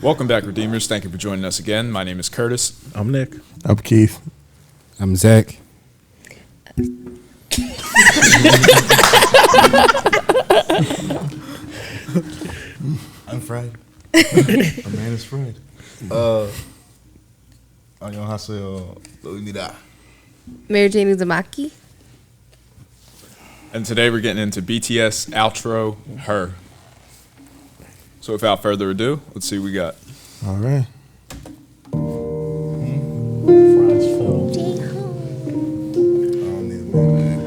Welcome back, Redeemers. Thank you for joining us again. My name is Curtis. I'm Nick. I'm Keith. I'm Zach. I'm Fred. My man is Fred. 안녕하세요. 로입니다. Mary Jane Uzumaki. And today we're getting into BTS outro, Her. So without further ado, let's see what we got. All right. Fries full. I don't need a minute.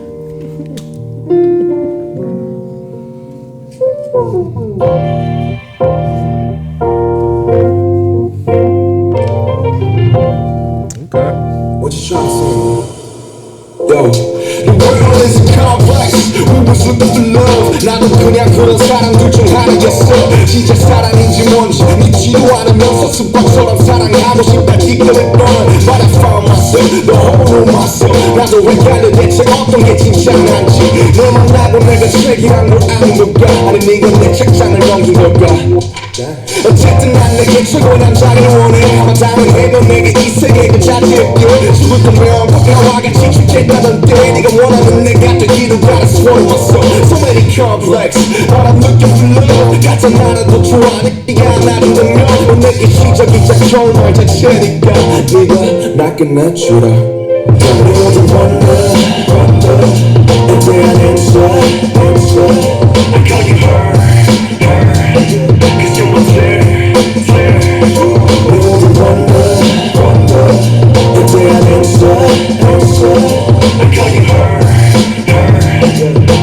Okay. What you trying to say? Yo, the world is complex. We was looking for love. 나도 그냥 그런 사람들 중 하나였어. 진짜 사랑인지 뭔지 믿지도 않으면서 습관처럼 사랑하고 싶다 기꺼이 뻔한 But I found myself, the whole of myself. 나도 헷갈려 대체 어떤 게 진짜인지. 널 만나고 내가 책이란 걸 아는 걸까? 아니 네가 내 책장을 넘긴 걸까? 어쨌든 난 내게 최고의 남자를 원해. 아마 다른 해면 내게 이 세계 그 자체일게. 죽었던 나와 같이 죽겠다던 때 네가 원하는 내가 되기를 바라 소원했어. So many complex but I'm looking for love. 같은 나라도 좋아 네가 나를 보면 내게 시작이자 정말 자체니까 네가 나 끝내주라. You're the wonder and then inside I call you her Cause you're my flare You're the wonder and then inside I call you her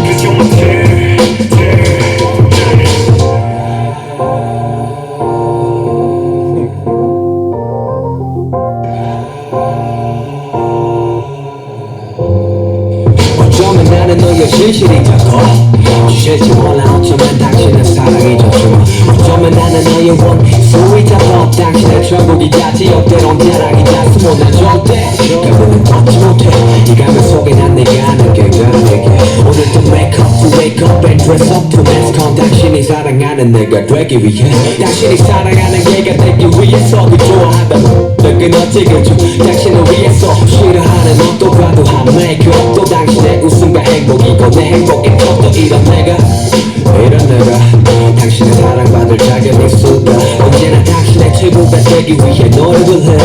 Cause you're my flare 어쩌면 나는 너의 진실이 더 커 주실지 몰라 어쩌면 당신은 사랑이 좋지만 어쩌면 나는 너의 원수이자 더 당신의 천국이 자지 역대론 자랑이자 숨어난 절대 결국은 얻지 못해 이 가면 속에 난 내가 느껴 내게 오늘도 make up to wake up and dress up to mask on 당신이 사랑하는 내가 되기 위해 당신이 사랑하는 걔가 되기 위해서 그 좋아하던 널 끊었지 그저 당신을 위해서 싫어하는 옷도 과도한 메이크업 또 당신의 웃음과 행복이고 내 행복의 컵도 이런 내가 당신의 사랑받을 자격이 있을까 언제나 당신의 최고가 되기 위해 노력을 해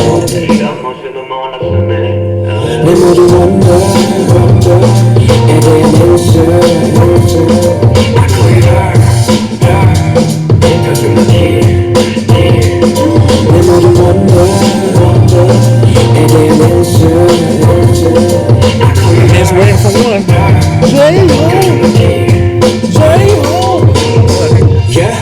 내 모든 원더에 대한 answer I call you her Cause you're my dear 내 모든 원더에 대한 answer I call you her Just waiting for one. Yeah.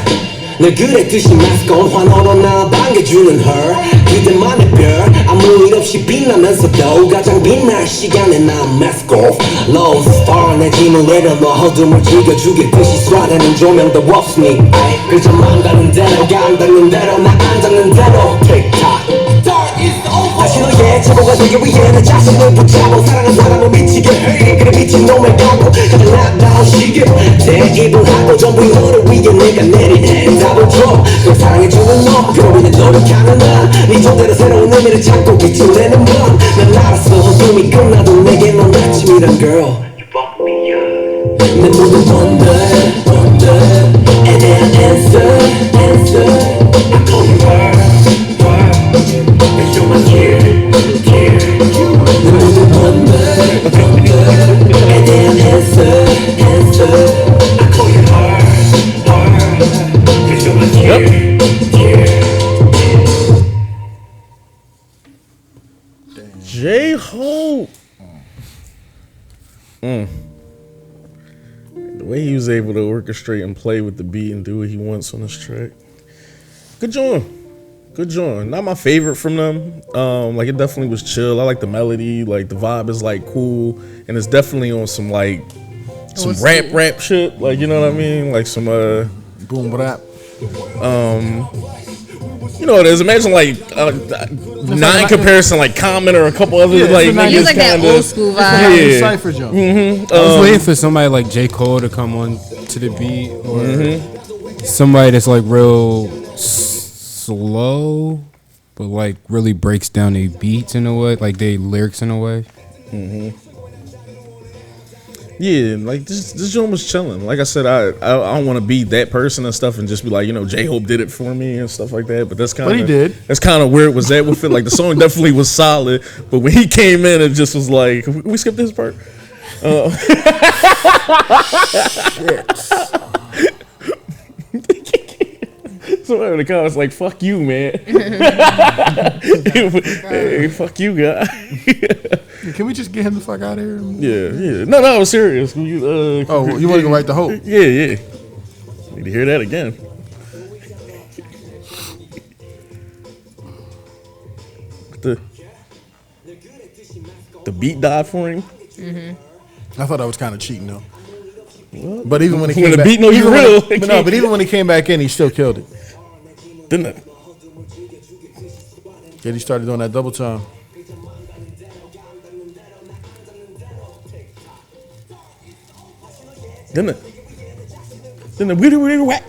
늘 그랬듯이 마스크온 환호로 나 반겨주는 her 그대만의 별 아무 일 없이 빛나면서도 가장 빛날 시간에 난 mask off Lone star 내 짐을 내려놓아 어둠을 즐겨주겠듯이 쏴대는 조명도 없으니 그저 맘 가는 대로 감 닿는 대로 나 안 닿는 대로 틱탁 다시 너의 최고가 되기 위해 내 자신을 붙잡고 사랑한 사람을 미치게 해 그래 미친놈을 갖고 가장 아름다운 시계 내 입을 하고 전부 너를 위해 내가 내린 해답을 줘 널 사랑해주는 너 그로 인해 노력하는 나네 존재로 새로운 의미를 찾고 빛을 내는 넌 난 알았어 어둠이 끝나도 내게 넌 아침이란 girl You fuck me up 내 모든 wonder에 대한 answer I call you her You're my dear 내 모든 wonder에 대한 answer I call you her Cause you're my dear J-Hope. The way he was able to orchestrate and play with the beat and do what he wants on this track. Good joint. Good joint. Not my favorite from them. Like it definitely was chill. I like the melody. Like the vibe is like cool, and it's definitely on some like some rap shit. Like you know what I mean? Like some Boom rap. You know what it is. Imagine like nine comparison like Common or a couple other like niggas It's like that kinda, old school vibe. Yeah. Cypher jump. I was waiting for somebody like J. Cole to come on to the beat or somebody that's like real slow, but like really breaks down their beats in a way, like they lyrics in a way. Yeah, like this joint was chilling. Like I said, I don't want to be that person and stuff and just be like, J-Hope did it for me and stuff like that. But that's kind of, But he did. That's kind of where it was at with it. Like the song definitely was solid, but when he came in, it just was like, we skipped this part. Somebody in the comments like, "Fuck you, man." Hey, fuck you, guy. Can we just get him the fuck out of here? Yeah. No, I was serious. You You want to go right to Hope? Yeah. Need to hear that again. The beat died for him. I thought that was kind of cheating though. But even when he When came the back, beat know you real, but even when he came back in, he still killed it. Didn't it? Yeah, he started doing that double time. Didn't it? We whack.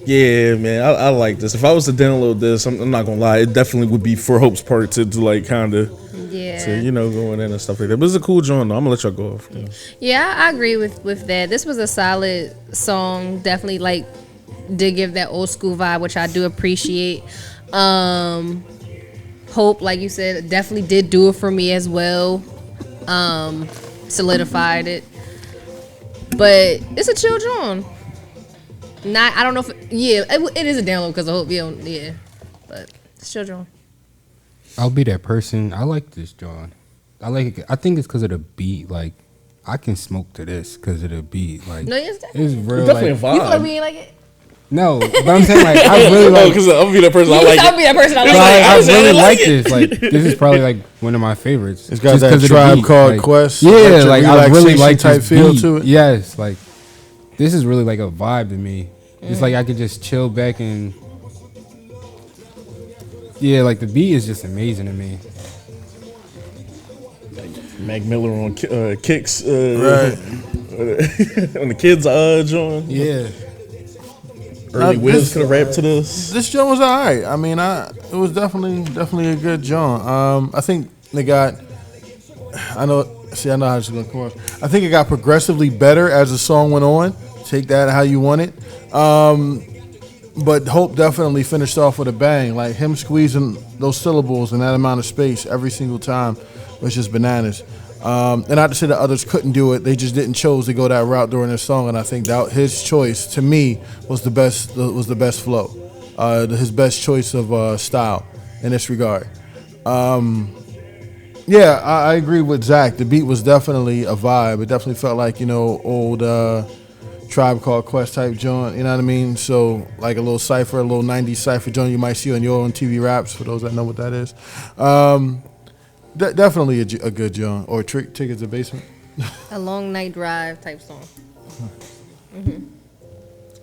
Yeah, man, I like this. If I was to download this, I'm not gonna lie, it definitely would be for Hope's part to like kind of, going in and stuff like that. But it's a cool joint, though. I'm gonna let y'all go off. Yeah, I agree with that. This was a solid song. Definitely like did give that old school vibe, which I do appreciate. Hope, like you said, definitely did do it for me as well. Solidified it. But it's a chill joint. I don't know if it is a download because I hope but it's chill joint. I'll be that person. I like this John. I like it. I think it's because of the beat. Like I can smoke to this because of the beat. Like No, it's it's real. Definitely Like, a vibe. You feel like we ain't like it? no, but I'm saying like I really like. because I'll be the person I like. I'll be that person. I But like it. I saying I really like like it. this. Like this is probably like one of my favorites. It's got Just that 'cause of the Tribe beat. Called Like, Quest, Yeah, electric like I really relaxation like type this feel beat. to it. Yes, like this is really like a vibe to me. It's like I could just chill back and like the beat is just amazing to me. Mac Miller on kicks, Right. on the kids' joint. Yeah. Early Wiz this- could have rapped to this. This joint was alright. I mean, it was definitely a good joint. I think they got. I know how it's gonna come off. I think it got progressively better as the song went on. Take that how you want it. But Hope definitely finished off with a bang. Like him squeezing those syllables in that amount of space every single time was just bananas. And not to say that others couldn't do it, they just didn't choose to go that route during this song. And I think that his choice, to me, was the best flow, his best choice of style in this regard. Yeah, I agree with Zach. The beat was definitely a vibe. It definitely felt like old Tribe Called Quest type joint. You know what I mean? So like a little cipher, a little '90s cipher joint you might see on your own TV raps. For those that know what that is. Definitely a good joint. Or Tickets to Basement. A long night drive type song.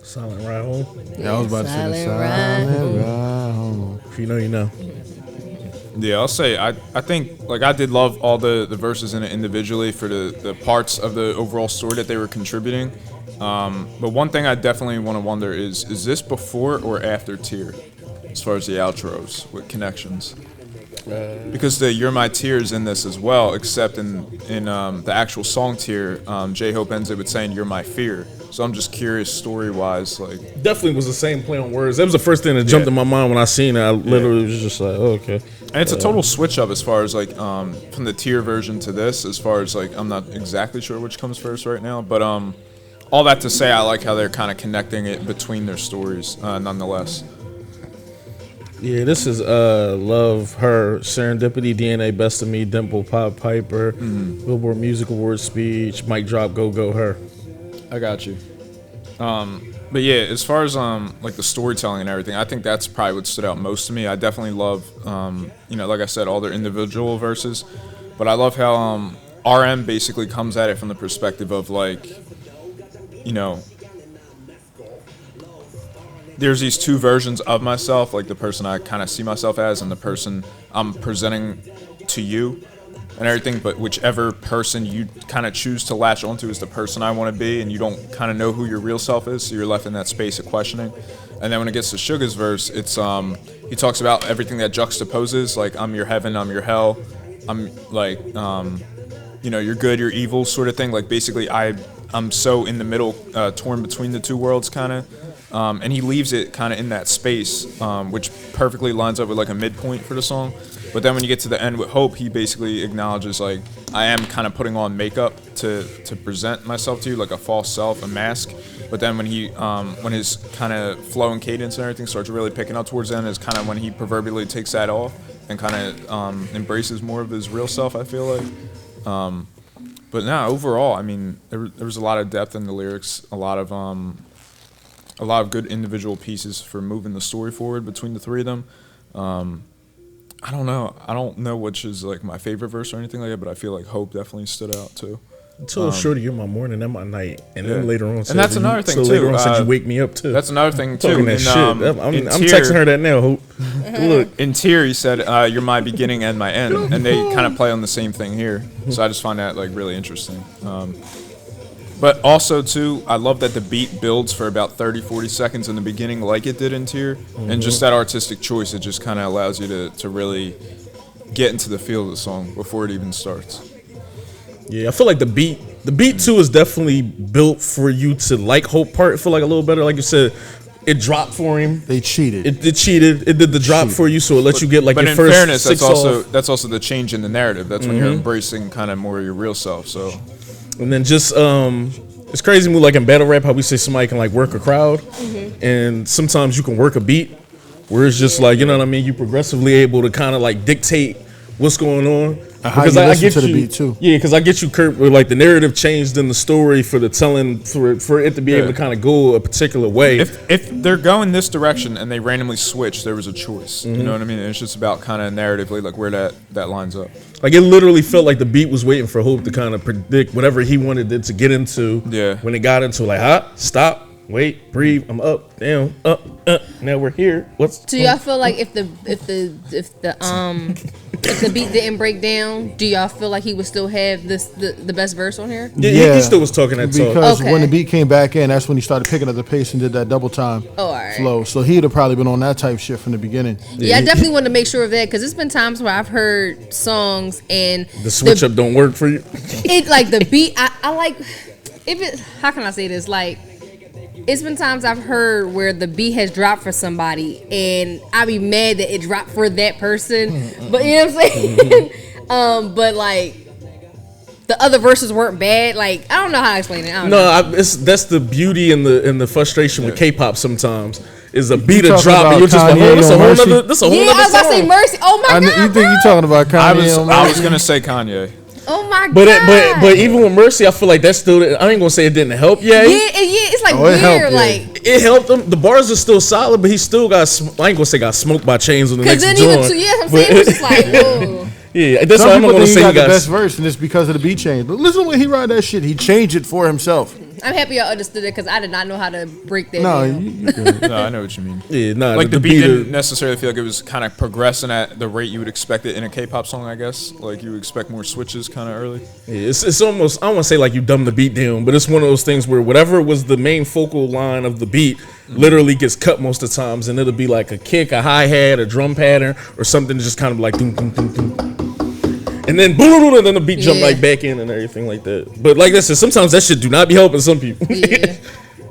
Silent Ride Home. Yeah, I was about to say the Silent Ride Silent Home. If you know, you know. Yeah, I'll say I think like I did love all the verses in it individually for the parts of the overall story that they were contributing. But one thing I definitely want to wonder is this before or after Tear, as far as the outros with connections? Because the You're My Tears in this as well, except in the actual song Tear, J-Hope ends it with saying You're My Fear. So I'm just curious story-wise, like Definitely was the same play on words. That was the first thing that jumped in my mind when I seen it. I literally was just like, oh, okay. and it's a total switch up as far as like from the Tear version to this, as far as like I'm not exactly sure which comes first right now, but all that to say, I like how they're kind of connecting it between their stories, nonetheless. Yeah, this is Love, Her, Serendipity, DNA, Best of Me, Dimple, Pop Piper, Billboard Music Awards speech, Mic Drop, Go Go Her. I got you. But yeah, as far as like the storytelling and everything, I think that's probably what stood out most to me. I definitely love like I said, all their individual verses, but I love how RM basically comes at it from the perspective of like, there's these two versions of myself, like the person I kind of see myself as and the person I'm presenting to you. and everything, but whichever person you kind of choose to latch onto is the person I want to be, and you don't kind of know who your real self is, so you're left in that space of questioning. And then when it gets to Suga's verse, it's he talks about everything that juxtaposes, like I'm your heaven, I'm your hell, I'm like you're good, you're evil, sort of thing. Like basically I'm so in the middle, torn between the two worlds, kind of. And he leaves it kind of in that space, which perfectly lines up with like a midpoint for the song. But then when you get to the end with Hope, he basically acknowledges like I am kind of putting on makeup to present myself to you, like a false self, a mask. But then when when his kind of flow and cadence and everything starts really picking up towards the end is kind of when he proverbially takes that off and kind of embraces more of his real self, I feel like. But no, overall, I mean, there was a lot of depth in the lyrics, a lot of good individual pieces for moving the story forward between the three of them. I don't know which is like my favorite verse or anything like that, but I feel like Hope definitely stood out too. I told Shorty you're my morning and my night, and then later on, and that's another thing too. Later on, said you wake me up too. That's another thing too. Talking that shit. I'm texting her that now. Hope. Look, in Tear, he said, "You're my beginning and my end," and they kind of play on the same thing here. So I just find that like really interesting. But also too, I love that the beat builds for about 30-40 seconds in the beginning, like it did in Tear, and just that artistic choice. It just kind of allows you to really get into the feel of the song before it even starts. Yeah, I feel like the beat too is definitely built for you to like Hope part. I feel like a little better, like you said, it dropped for him. They cheated. It cheated. It did the drop for you, so it lets you get like your first. But in fairness, that's also the change in the narrative. That's when you're embracing kind of more of your real self. So, and then just it's crazy move like in battle rap how we say somebody can like work a crowd, and sometimes you can work a beat, where it's just like, you know what I mean. You progressively able to kind of like dictate what's going on. Because I get to the beat too. Yeah, because I get you, Kurt, where like the narrative changed in the story for the telling, for it to be able to kind of go a particular way. If they're going this direction and they randomly switch, there was a choice. You know what I mean? And it's just about kind of narratively like where that lines up. Like it literally felt like the beat was waiting for Hope to kind of predict whatever he wanted it to get into. Yeah. When it got into like, stop, wait, breathe, I'm up, down, up, now we're here. Do y'all feel like if the beat didn't break down, do y'all feel like he would still have the best verse on here? Yeah, he still was talking that talk. Because when the beat came back in, that's when he started picking up the pace and did that double time flow. So he'd have probably been on that type shit from the beginning. Yeah, I definitely wanted to make sure of that, because it's been times where I've heard songs and the switch up don't work for you. It like the beat. I like if it. How can I say this? Like, it's been times I've heard where the beat has dropped for somebody, and I be mad that it dropped for that person. But you know what I'm saying? But like the other verses weren't bad. Like, I don't know how to explain it. That's the beauty and the frustration with K-pop sometimes. Is a beat a drop and you're just like, oh, this a whole other song. I was about to say Mercy. Oh my God, you think you're talking about Kanye? I was gonna say Kanye. Oh my God. But even with Mercy, I feel like that's still. I ain't gonna say it didn't help. Yeah, it's like weird. Helped, like it helped him. The bars are still solid, but he still got. I ain't gonna say got smoked by chains on the next joint. I'm saying it's just like, whoa. Yeah, that's why I'm not gonna say he got the best verse, and it's because of the beat change. But listen when he wrote that shit, he changed it for himself. I'm happy y'all understood it, because I did not know how to break that down. No, I know what you mean. Yeah, like the beat didn't necessarily feel like it was kind of progressing at the rate you would expect it in a K-pop song, I guess. Like you would expect more switches kind of early. Yeah, it's almost, I don't want to say like you dumb the beat down, but it's one of those things where whatever was the main focal line of the beat literally gets cut most of the times, and it'll be like a kick, a hi-hat, a drum pattern, or something just kind of like doom, doom, doom, doom. And then boom, and then the beat jump like back in and everything like that. But like I said, sometimes that shit do not be helping some people. Yeah.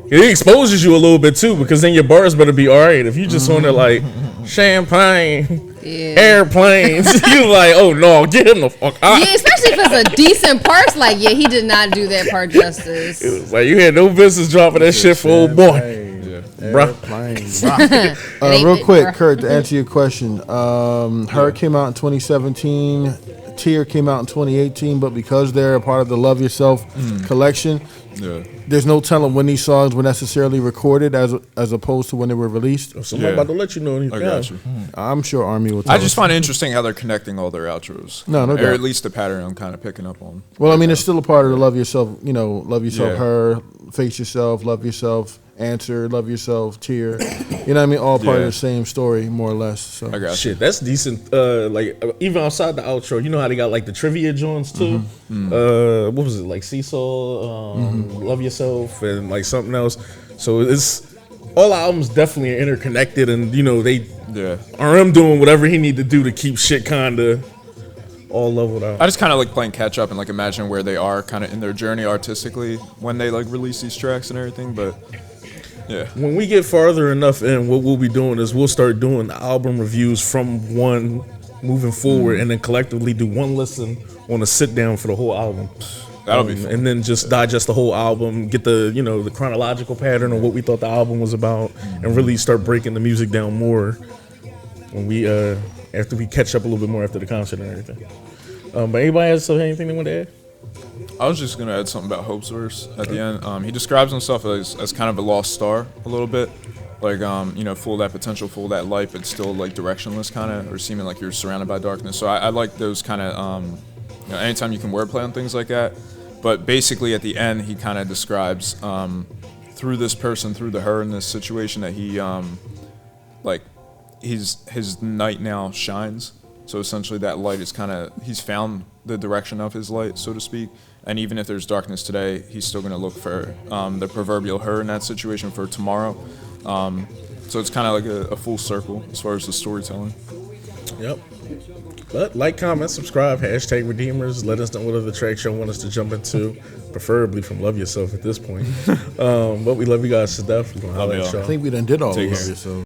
It exposes you a little bit too, because then your bars better be alright. If you just on there like champagne, airplanes, you like, oh no, get him the fuck out. Yeah, especially if it's a decent part. Like, yeah, he did not do that part justice. It was like you had no business dropping that shit for old boy. Real quick, Kurt, to answer your question, Her came out in 2017, Tear came out in 2018, but because they're a part of the Love Yourself collection, there's no telling when these songs were necessarily recorded as opposed to when they were released. Somebody about to let you know anything. I got you. I'm sure Army will tell I just find it interesting how they're connecting all their outros. No or doubt. at least the pattern I'm kind of picking up on. Well, I mean, it's still a part of the Love Yourself, Love Yourself, Her, Face Yourself, Love Yourself, Answer, Love Yourself, Tear. You know what I mean? All part of Yeah. the same story, more or less. So. I got you. Shit, that's decent. Like even outside the outro, you know how they got like the trivia joints too. What was it like? Seesaw, Love Yourself, and like something else. So it's all albums definitely are interconnected, and you know they Yeah. RM doing whatever he need to do to keep shit kinda all leveled out. I just kind of like playing catch up and like imagine where they are kind of in their journey artistically when they like release these tracks and everything. But yeah, When we get farther enough in, what we'll be doing is we'll start doing album reviews from one moving forward, and then collectively do one listen on a sit down for the whole album. that'll be fun. And then just digest the whole album, get the the chronological pattern of what we thought the album was about, and really start breaking the music down more when we after we catch up a little bit more after the concert and everything. But anybody else have anything they want to add? I was just gonna add something about Hope's verse at the end. He describes himself as kind of a lost star a little bit, like full of that potential, full of that light, but still like directionless kind of, or seeming like you're surrounded by darkness. So I like those kind of anytime you can wordplay on things like that. But basically at the end he kind of describes through this person, through the her in this situation that he like his night now shines. So essentially that light is kind of, he's found the direction of his light, so to speak. And even if there's darkness today, he's still going to look for the proverbial her in that situation for tomorrow. So it's kind of like a full circle as far as the storytelling. Yep. But like, comment, subscribe, hashtag Redeemers. Let us know what other tracks y'all want us to jump into, preferably from Love Yourself at this point. But we love you guys to death. We're gonna holler at y'all. y'all. I think we done did all Take of care. it, so.